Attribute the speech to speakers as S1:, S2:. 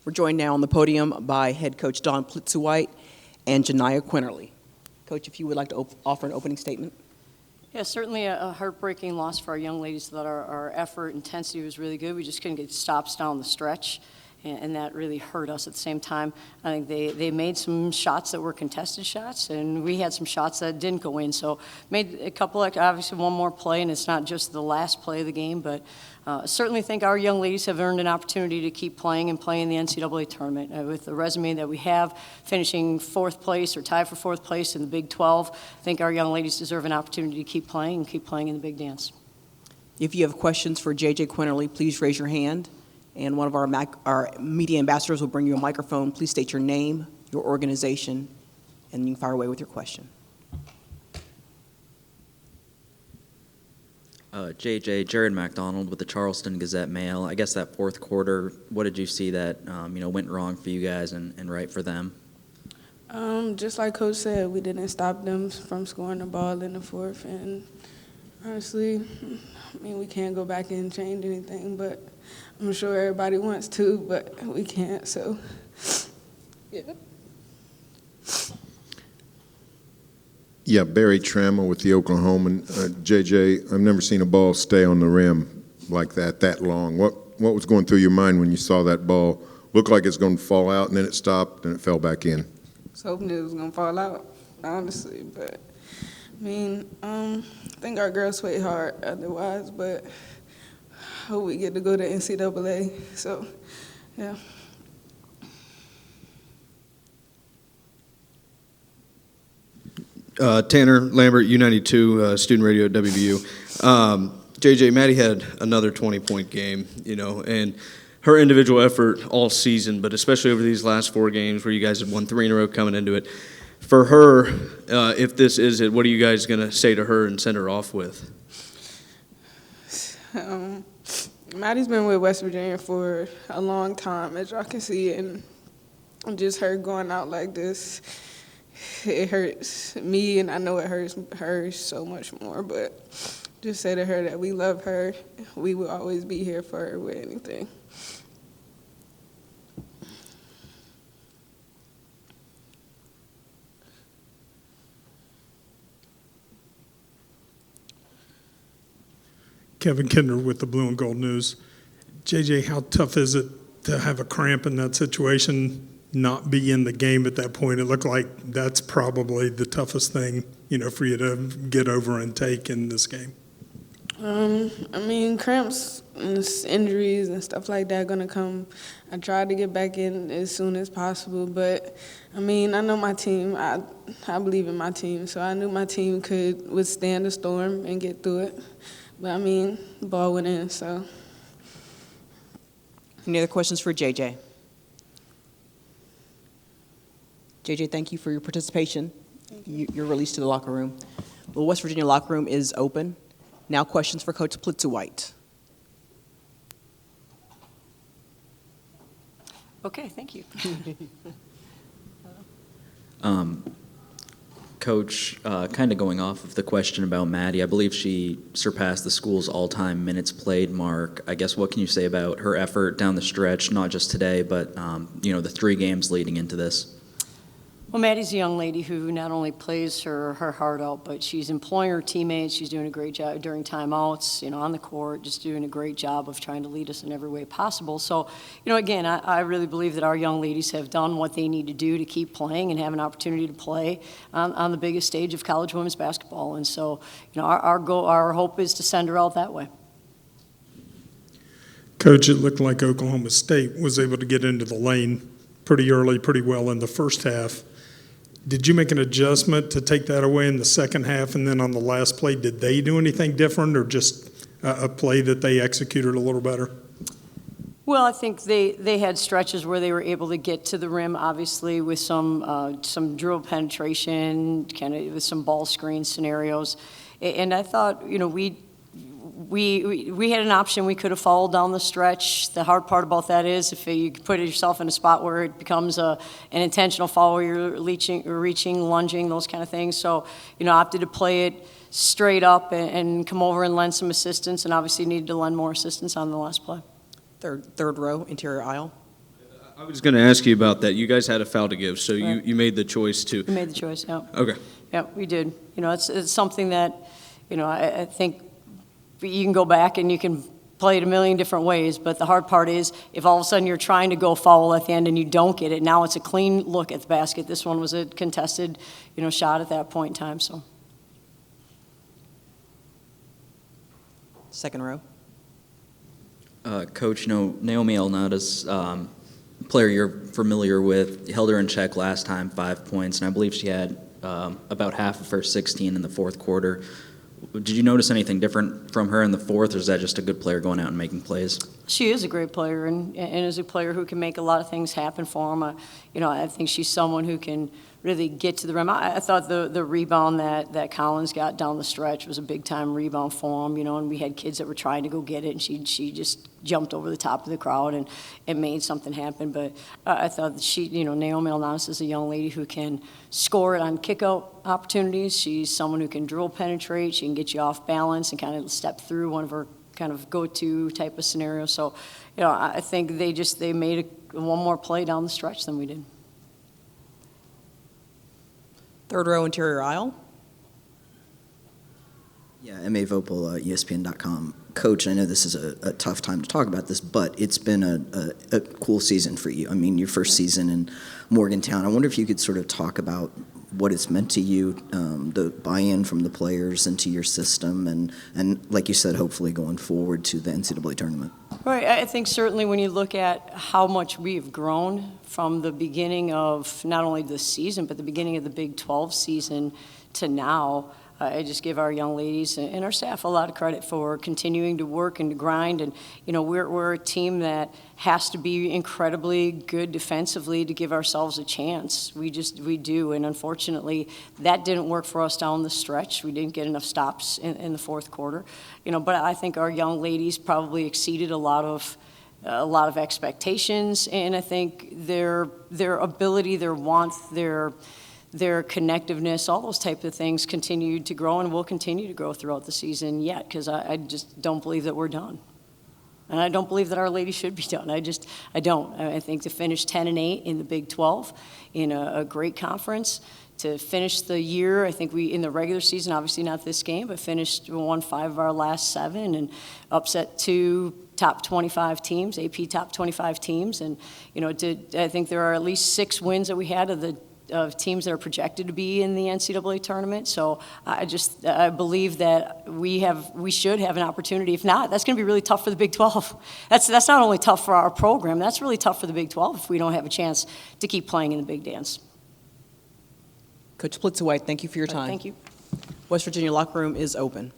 S1: We're joined now on the podium by head coach Don Plitzuweit and Janiyah Quinerly. Coach, if you would like to offer an opening statement.
S2: Yeah, certainly a heartbreaking loss for our young ladies. That our effort, intensity was really good. We just couldn't get stops down the stretch, and that really hurt us. At the same time, I think they made some shots that were contested shots, and we had some shots that didn't go in. So made a couple, obviously one more play, and it's not just the last play of the game, but certainly think our young ladies have earned an opportunity to keep playing and play in the NCAA tournament. With the resume that we have, finishing fourth place or tied for fourth place in the Big 12, I think our young ladies deserve an opportunity to keep playing and keep playing in the big dance.
S1: If you have questions for JJ Quinerly, please raise your hand, and one of our media ambassadors will bring you a microphone. Please state your name, your organization, and you can fire away with your question.
S3: Jared McDonald with the Charleston Gazette-Mail. I guess that fourth quarter, what did you see that went wrong for you guys and right for them?
S4: Just like Coach said, we didn't stop them from scoring the ball in the fourth. And honestly, we can't go back and change anything, but I'm sure everybody wants to, but we can't, so yeah.
S5: Yeah, Barry Trammell with the Oklahoman. JJ, I've never seen a ball stay on the rim like that long. What was going through your mind when you saw that ball? Looked like it's going to fall out, and then it stopped, and it fell back in.
S4: I was hoping it was going to fall out, honestly. But, I think our girls played hard otherwise, but I hope we get to go to NCAA. So, yeah.
S6: Tanner Lambert, U92, student radio at WVU. JJ, Maddie had another 20-point game, and her individual effort all season, but especially over these last 4 games where you guys had won 3 in a row coming into it. For her, if this is it, what are you guys going to say to her and send her off with?
S4: Maddie's been with West Virginia for a long time, as y'all can see, and just her going out like this, it hurts me, and I know it hurts her so much more, but just say to her that we love her. We will always be here for her with anything.
S7: Kevin Kindner with the Blue and Gold News. JJ, how tough is it to have a cramp in that situation, not be in the game at that point? It looked like that's probably the toughest thing, for you to get over and take in this game.
S4: Cramps and injuries and stuff like that are going to come. I tried to get back in as soon as possible, but, I know my team. I believe in my team, so I knew my team could withstand the storm and get through it. But, the ball went in, so.
S1: Any other questions for JJ? JJ, thank you for your participation. You're released to the locker room. The West Virginia locker room is open. Now questions for Coach Plitzuweit.
S2: Okay, thank you.
S3: Coach, kind of going off of the question about Maddie, I believe she surpassed the school's all-time minutes played mark. I guess what can you say about her effort down the stretch, not just today, but the 3 games leading into this?
S2: Well, Maddie's a young lady who not only plays her heart out, but she's employing her teammates. She's doing a great job during timeouts, on the court, just doing a great job of trying to lead us in every way possible. So, again, I really believe that our young ladies have done what they need to do to keep playing and have an opportunity to play on the biggest stage of college women's basketball. And so, our hope is to send her out that way.
S7: Coach, it looked like Oklahoma State was able to get into the lane pretty early, pretty well in the first half. Did you make an adjustment to take that away in the second half? And then on the last play, did they do anything different or just a play that they executed a little better?
S2: Well, I think they had stretches where they were able to get to the rim, obviously, with some dribble penetration, kind of with some ball screen scenarios. And I thought, we had an option. We could have followed down the stretch. The hard part about that is if you put yourself in a spot where it becomes an intentional foul, where you're reaching, lunging, those kind of things. So, opted to play it straight up and come over and lend some assistance, and obviously needed to lend more assistance on the last play.
S1: Third row, interior aisle.
S6: I was going to ask you about that. You guys had a foul to give, so
S2: Right.
S6: you made the choice to.
S2: We made the choice, yeah.
S6: Okay.
S2: Yeah, we did. You know, it's something that, you know, I think you can go back and you can play it a million different ways, but the hard part is if all of a sudden you're trying to go foul at the end and you don't get it, now it's a clean look at the basket. This one was a contested, you know, shot at that point in time, so.
S1: Second row.
S3: Coach, Naomi Elnada's player you're familiar with, held her in check last time, 5 points, and I believe she had about half of her 16 in the fourth quarter. Did you notice anything different from her in the fourth, or is that just a good player going out and making plays?
S2: She is a great player and is a player who can make a lot of things happen for him. You know, I think she's someone who can really get to the rim. I thought the rebound that Collins got down the stretch was a big-time rebound for him, you know, and we had kids that were trying to go get it, and she just jumped over the top of the crowd and it made something happen. But I thought that she, you know, Naomi Elnadas is a young lady who can score it on kick-out opportunities. She's someone who can dribble penetrate. She can get you off balance and kind of step through one of her kind of go-to type of scenario. So, you know, I think they made one more play down the stretch than we did.
S1: Third row, interior aisle.
S8: Yeah, M.A. Vopel, ESPN.com. Coach, I know this is a tough time to talk about this, but it's been a cool season for you. I mean, your first season in Morgantown. I wonder if you could sort of talk about what it's meant to you, the buy-in from the players into your system, and like you said, hopefully going forward to the NCAA tournament.
S2: Right. I think certainly when you look at how much we've grown from the beginning of not only this season, but the beginning of the Big 12 season to now, I just give our young ladies and our staff a lot of credit for continuing to work and to grind. And, you know, we're a team that has to be incredibly good defensively to give ourselves a chance. We do. And unfortunately, that didn't work for us down the stretch. We didn't get enough stops in the fourth quarter. You know, but I think our young ladies probably exceeded a lot of expectations. And I think their ability, their warmth, their connectiveness, all those types of things continued to grow and will continue to grow throughout the season yet, because I just don't believe that we're done. And I don't believe that our ladies should be done. I don't. I think to finish 10-8 in the Big 12 in a great conference, to finish the year, I think we, in the regular season, obviously not this game, but won 5 of our last 7 and upset 2 top 25 teams, AP top 25 teams. And, you know, I think there are at least 6 wins that we had of teams that are projected to be in the NCAA tournament. So I believe that we should have an opportunity. If not, that's going to be really tough for the Big 12. That's not only tough for our program, that's really tough for the Big 12 if we don't have a chance to keep playing in the big dance.
S1: Coach Plitzuweit, thank you for your time.
S2: Thank you.
S1: West Virginia locker room is open.